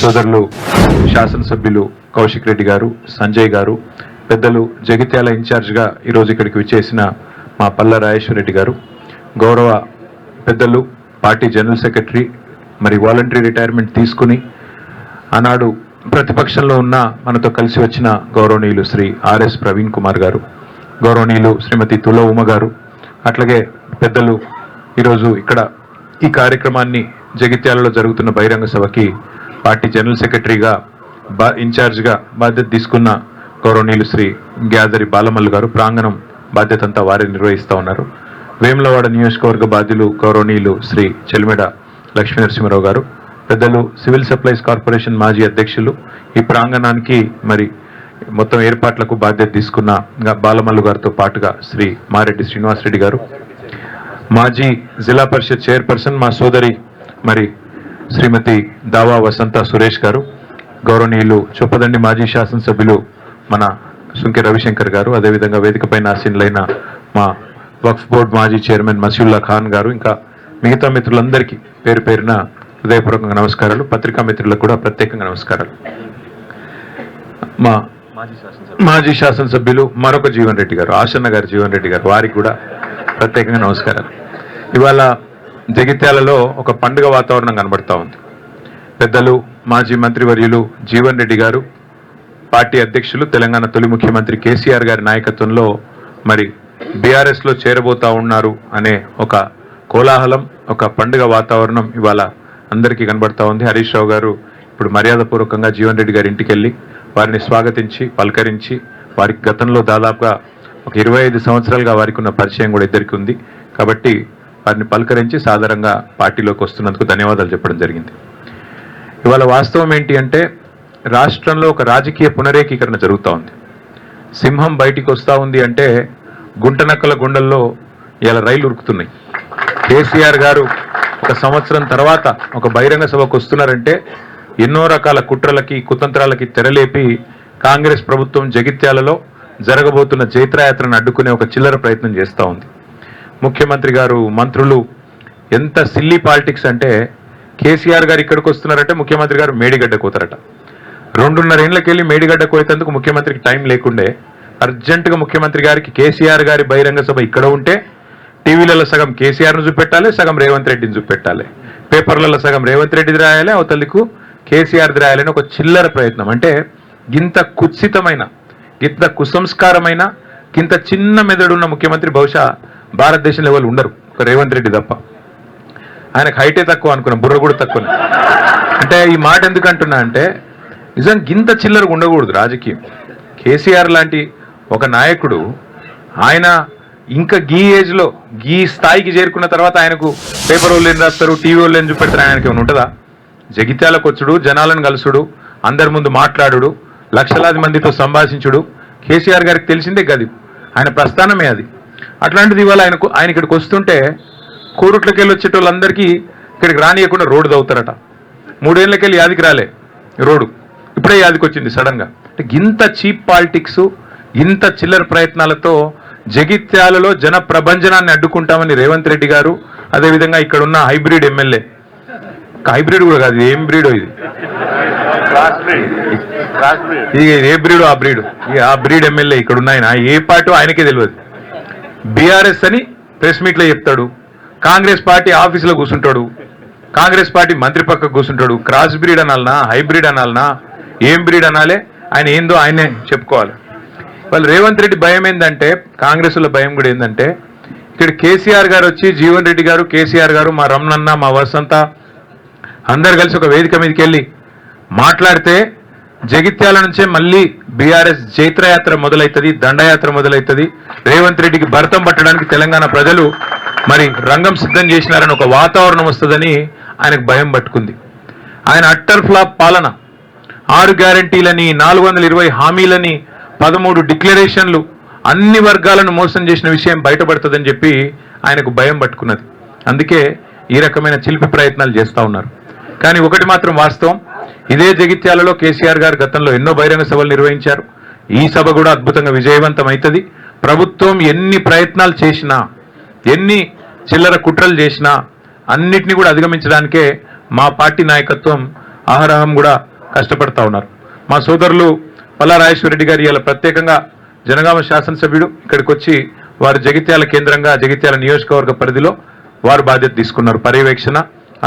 సోదరులు శాసనసభ్యులు కౌశిక్ రెడ్డి గారు, సంజయ్ గారు, పెద్దలు జగిత్యాల ఇన్ఛార్జ్గా ఈరోజు ఇక్కడికి విచ్చేసిన మా పల్ల రాజేశ్వర రెడ్డి గారు, గౌరవ పెద్దలు పార్టీ జనరల్ సెక్రటరీ, మరి వాలంటరీ రిటైర్మెంట్ తీసుకుని ఆనాడు ప్రతిపక్షంలో ఉన్న మనతో కలిసి వచ్చిన గౌరవనీయులు శ్రీ ఆర్ఎస్ ప్రవీణ్ కుమార్ గారు, గౌరవనీయులు శ్రీమతి తుల ఉమ గారు, అట్లాగే పెద్దలు ఈరోజు ఇక్కడ ఈ కార్యక్రమాన్ని జగిత్యాలలో జరుగుతున్న బహిరంగ సభకి పార్టీ జనరల్ సెక్రటరీగా ఇన్ఛార్జ్గా బాధ్యత తీసుకున్న గౌరవనీయులు శ్రీ గ్యాదరి బాలమల్లు గారు, ప్రాంగణం బాధ్యత అంతా వారే నిర్వహిస్తూ ఉన్నారు. వేములవాడ నియోజకవర్గ బాధ్యులు గౌరవనీయులు శ్రీ చెలిమెడ లక్ష్మీ నరసింహారావు గారు, పెద్దలు సివిల్ సప్లైస్ కార్పొరేషన్ మాజీ అధ్యక్షులు, ఈ ప్రాంగణానికి మరి మొత్తం ఏర్పాట్లకు బాధ్యత తీసుకున్న బాలమల్లు గారితో పాటుగా శ్రీ మారెడ్డి శ్రీనివాసరెడ్డి గారు, మాజీ జిల్లా పరిషత్ చైర్పర్సన్ మా సోదరి మరి శ్రీమతి దావా వసంత సురేష్ గారు, గౌరవనీయులు చొప్పదండి మాజీ శాసనసభ్యులు మన సుంకె రవిశంకర్ గారు, అదేవిధంగా వేదికపైన ఆసీనులైన మా వక్ఫ్ బోర్డ్ మాజీ చైర్మన్ మసీవుల్లా ఖాన్ గారు, ఇంకా మిగతా మిత్రులందరికీ పేరు పేరున హృదయపూర్వకంగా నమస్కారాలు. పత్రికా మిత్రులకు కూడా ప్రత్యేకంగా నమస్కారాలు. మా మాజీ శాసనసభ్యులు మరొక జీవన్ రెడ్డి గారు, ఆశన్న గారు, జీవన్ రెడ్డి గారు, వారికి కూడా ప్రత్యేకంగా నమస్కారాలు. ఇవాళ జగిత్యాలలో ఒక పండుగ వాతావరణం కనబడతా ఉంది. పెద్దలు మాజీ మంత్రివర్యులు జీవన్ రెడ్డి గారు, పార్టీ అధ్యక్షులు, తెలంగాణ తొలి ముఖ్యమంత్రి కేసీఆర్ గారి నాయకత్వంలో మరి బీఆర్ఎస్లో చేరబోతా ఉన్నారు అనే ఒక కోలాహలం, ఒక పండుగ వాతావరణం ఇవాళ అందరికీ కనబడతా ఉంది. హరీష్ రావు గారు ఇప్పుడు మర్యాదపూర్వకంగా జీవన్ రెడ్డి గారి ఇంటికి వెళ్ళి వారిని స్వాగతించి పలకరించి, వారికి గతంలో దాదాపుగా ఒక 25 సంవత్సరాలుగా వారికి ఉన్న పరిచయం కూడా ఇద్దరికి ఉంది కాబట్టి వారిని పలకరించి సాధారణంగా పార్టీలోకి వస్తున్నందుకు ధన్యవాదాలు చెప్పడం జరిగింది. ఇవాళ వాస్తవం ఏంటి అంటే రాష్ట్రంలో ఒక రాజకీయ పునరేకీకరణ జరుగుతూ ఉంది. సింహం బయటికి వస్తూ ఉంది అంటే గుంటనక్కల గుండెల్లో ఇలా రైలు ఉరుకుతున్నాయి. కేసీఆర్ గారు ఒక సంవత్సరం తర్వాత ఒక బహిరంగ సభకు వస్తున్నారంటే ఎన్నో రకాల కుట్రలకి కుతంత్రాలకి తెరలేపి కాంగ్రెస్ ప్రభుత్వం జగిత్యాలలో జరగబోతున్న జైత్రయాత్రను అడ్డుకునే ఒక చిల్లర ప్రయత్నం చేస్తూ ఉంది. ముఖ్యమంత్రి గారు, మంత్రులు ఎంత సిల్లీ పాలిటిక్స్ అంటే కేసీఆర్ గారు ఇక్కడికి వస్తున్నారంటే ముఖ్యమంత్రి గారు మేడిగడ్డ కోతారట. 2.5 ఏళ్ళకి వెళ్ళి మేడిగడ్డ కోయేందుకు ముఖ్యమంత్రికి టైం లేకుండే అర్జెంటుగా ముఖ్యమంత్రి గారికి కేసీఆర్ గారి బహిరంగ సభ ఇక్కడ ఉంటే టీవీలలో సగం కేసీఆర్ను చూపెట్టాలి, సగం రేవంత్ రెడ్డిని చూపెట్టాలి, పేపర్లలో సగం రేవంత్ రెడ్డిది రాయాలి, అవతలికు కేసీఆర్ది రాయాలని ఒక చిల్లర ప్రయత్నం. అంటే గింత కుత్సితమైన, గింత కుసంస్కారమైన, గింత చిన్న మెదడున్న ముఖ్యమంత్రి బహుశా భారతదేశంలో ఎవరు ఉండరు, ఒక రేవంత్ రెడ్డి తప్ప. ఆయనకు హైటే తక్కువ అనుకున్నాం, బుర్ర కూడా తక్కువ. అంటే ఈ మాట ఎందుకు అంటున్నా అంటే నిజం గింత చిల్లరకు ఉండకూడదు రాజకీయం. కేసీఆర్ లాంటి ఒక నాయకుడు ఆయన ఇంకా గీ ఏజ్లో గీ స్థాయికి చేరుకున్న తర్వాత ఆయనకు పేపర్ వాళ్ళు ఏం రాస్తారు, టీవీ వాళ్ళు ఏం చూపెడతారు, ఆయనకి ఏమైనా ఉంటుందా? జగిత్యాలకు వచ్చుడు, జనాలను కలుసుడు, అందరి ముందు మాట్లాడుడు, లక్షలాది మందితో సంభాషించుడు కేసీఆర్ గారికి తెలిసిందే గది, ఆయన ప్రస్థానమే అది. అట్లాంటిది ఇవాళ ఆయన ఇక్కడికి వస్తుంటే కోరుట్లకి వెళ్ళి వచ్చేటోళ్ళందరికీ ఇక్కడికి రానియకుండా రోడ్డు దవ్వుతారట. 3 ఏళ్ళకి వెళ్ళి యాదికి రాలే రోడ్డు, ఇప్పుడే యాదికి వచ్చింది సడన్గా. అంటే ఇంత చీప్ పాలిటిక్స్, ఇంత చిల్లర ప్రయత్నాలతో జగిత్యాలలో జన ప్రభంజనాన్ని అడ్డుకుంటామని రేవంత్ రెడ్డి గారు, అదేవిధంగా ఇక్కడ ఉన్న హైబ్రిడ్ ఎమ్మెల్యే, హైబ్రిడ్ కూడా కాదు, ఏం బ్రీడో ఇది, ఏ బ్రీడో ఆ బ్రీడ్, ఆ బ్రీడ్ ఎమ్మెల్యే ఇక్కడ ఉన్న ఆయన ఏ పార్టీ ఆయనకే తెలియదు. బీఆర్ఎస్ అని ప్రెస్ మీట్లో చెప్తాడు, కాంగ్రెస్ పార్టీ ఆఫీసులో కూర్చుంటాడు, కాంగ్రెస్ పార్టీ మంత్రి పక్కకు కూర్చుంటాడు. క్రాస్ బ్రీడ్ అనాలనా, హైబ్రిడ్ అనాలనా, ఏం బ్రీడ్ అనాలే, ఆయన ఏందో ఆయనే చెప్పుకోవాలి. వాళ్ళు రేవంత్ రెడ్డి భయం ఏంటంటే, కాంగ్రెస్లో భయం కూడా ఏంటంటే ఇక్కడ కేసీఆర్ గారు వచ్చి జీవన్ రెడ్డి గారు, కేసీఆర్ గారు, మా రమణన్న, మా వసంత అందరు కలిసి ఒక వేదిక మీదకి వెళ్ళి మాట్లాడితే జగిత్యాల నుంచే మళ్ళీ బీఆర్ఎస్ జైత్రయాత్ర మొదలవుతుంది, దండయాత్ర మొదలవుతుంది, రేవంత్ రెడ్డికి భరతం పట్టడానికి తెలంగాణ ప్రజలు మరి రంగం సిద్ధం చేసినారని ఒక వాతావరణం వస్తుందని ఆయనకు భయం పట్టుకుంది. ఆయన అట్టర్ ఫ్లాప్ పాలన, 6 గ్యారంటీలని, 420 హామీలని, 13 డిక్లరేషన్లు, అన్ని వర్గాలను మోసం చేసిన విషయం బయటపడుతుందని చెప్పి ఆయనకు భయం పట్టుకున్నది. అందుకే ఈ రకమైన చిలిపి ప్రయత్నాలు చేస్తూ ఉన్నారు. కానీ ఒకటి మాత్రం వాస్తవం, ఇదే జగిత్యాలలో కేసీఆర్ గారు గతంలో ఎన్నో బహిరంగ సభలు నిర్వహించారు. ఈ సభ కూడా అద్భుతంగా విజయవంతం అవుతుంది. ప్రభుత్వం ఎన్ని ప్రయత్నాలు చేసినా, ఎన్ని చిల్లర కుట్రలు చేసినా అన్నిటినీ కూడా అధిగమించడానికే మా పార్టీ నాయకత్వం అహరహం కూడా కష్టపడతా ఉన్నారు. మా సోదరులు పల్లా రాజేశ్వరరెడ్డి గారు ఇలా ప్రత్యేకంగా జనగామ శాసనసభ్యుడు ఇక్కడికి వచ్చి వారు జగిత్యాల కేంద్రంగా జగిత్యాల నియోజకవర్గ పరిధిలో వారు బాధ్యత తీసుకున్నారు. పర్యవేక్షణ,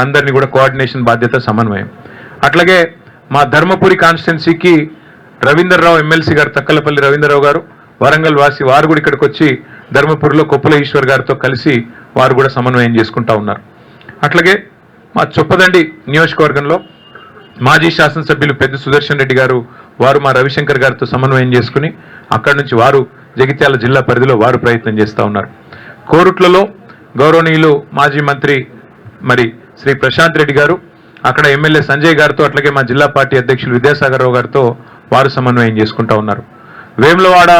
అందరినీ కూడా కోఆర్డినేషన్ బాధ్యత, సమన్వయం. అట్లాగే మా ధర్మపురి కాన్స్టిట్యున్సీకి రవీందర్రావు ఎమ్మెల్సీ గారు, తక్కలపల్లి రవీంద్రరావు గారు, వరంగల్ వాసి, వారు కూడా ఇక్కడికి వచ్చి ధర్మపురిలో కొప్పుల ఈశ్వర్ గారితో కలిసి వారు కూడా సమన్వయం చేసుకుంటా ఉన్నారు. అట్లాగే మా చొప్పదండి నియోజకవర్గంలో మాజీ శాసనసభ్యులు పెద్ద సుదర్శన్ రెడ్డి గారు, వారు మా రవిశంకర్ గారితో సమన్వయం చేసుకుని అక్కడి నుంచి వారు జగిత్యాల జిల్లా పరిధిలో వారు ప్రయత్నం చేస్తూ ఉన్నారు. కోరుట్లలో గౌరవనీయులు మాజీ మంత్రి మరి శ్రీ ప్రశాంత్ రెడ్డి గారు, అక్కడ ఎమ్మెల్యే సంజయ్ గారితో, అట్లాగే మా జిల్లా పార్టీ అధ్యక్షులు విద్యాసాగర్ రావు గారితో వారు సమన్వయం చేసుకుంటా ఉన్నారు. వేములవాడ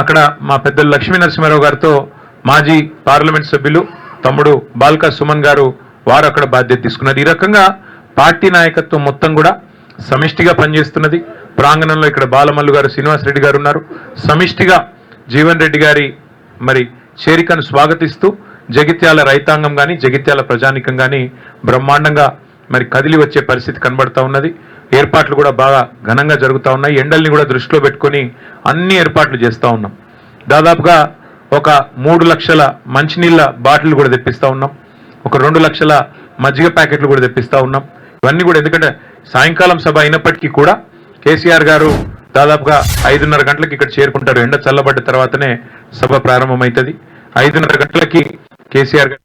అక్కడ మా పెద్దలు లక్ష్మీ నరసింహారావు గారితో మాజీ పార్లమెంట్ సభ్యులు తమ్ముడు బాల్కా సుమన్ గారు వారు అక్కడ బాధ్యత తీసుకున్నారు. ఈ రకంగా పార్టీ నాయకత్వం మొత్తం కూడా సమిష్టిగా పనిచేస్తున్నది. ప్రాంగణంలో ఇక్కడ బాలమల్లు గారు, శ్రీనివాస్ రెడ్డి గారు ఉన్నారు. సమిష్టిగా జీవన్ రెడ్డి గారి మరి చేరికను స్వాగతిస్తూ జగిత్యాల రైతాంగం కానీ జగిత్యాల ప్రజానికం కానీ బ్రహ్మాండంగా మరి కదిలి వచ్చే పరిస్థితి కనబడతా ఉన్నది. ఏర్పాట్లు కూడా బాగా ఘనంగా జరుగుతూ ఉన్నాయి. ఎండల్ని కూడా దృష్టిలో పెట్టుకొని అన్ని ఏర్పాట్లు చేస్తూ ఉన్నాం. దాదాపుగా ఒక 3 లక్షల మంచినీళ్ళ బాటిల్ కూడా తెప్పిస్తూ ఉన్నాం. ఒక 2 లక్షల మజ్జిగ ప్యాకెట్లు కూడా తెప్పిస్తూ ఉన్నాం. ఇవన్నీ కూడా ఎందుకంటే సాయంకాలం సభ అయినప్పటికీ కూడా కేసీఆర్ గారు దాదాపుగా 5:30 గంటలకు ఇక్కడ చేరుకుంటారు. ఎండ చల్లబడ్డ తర్వాతనే సభ ప్రారంభమవుతుంది. 5:30 గంటలకి కేసీఆర్ గారు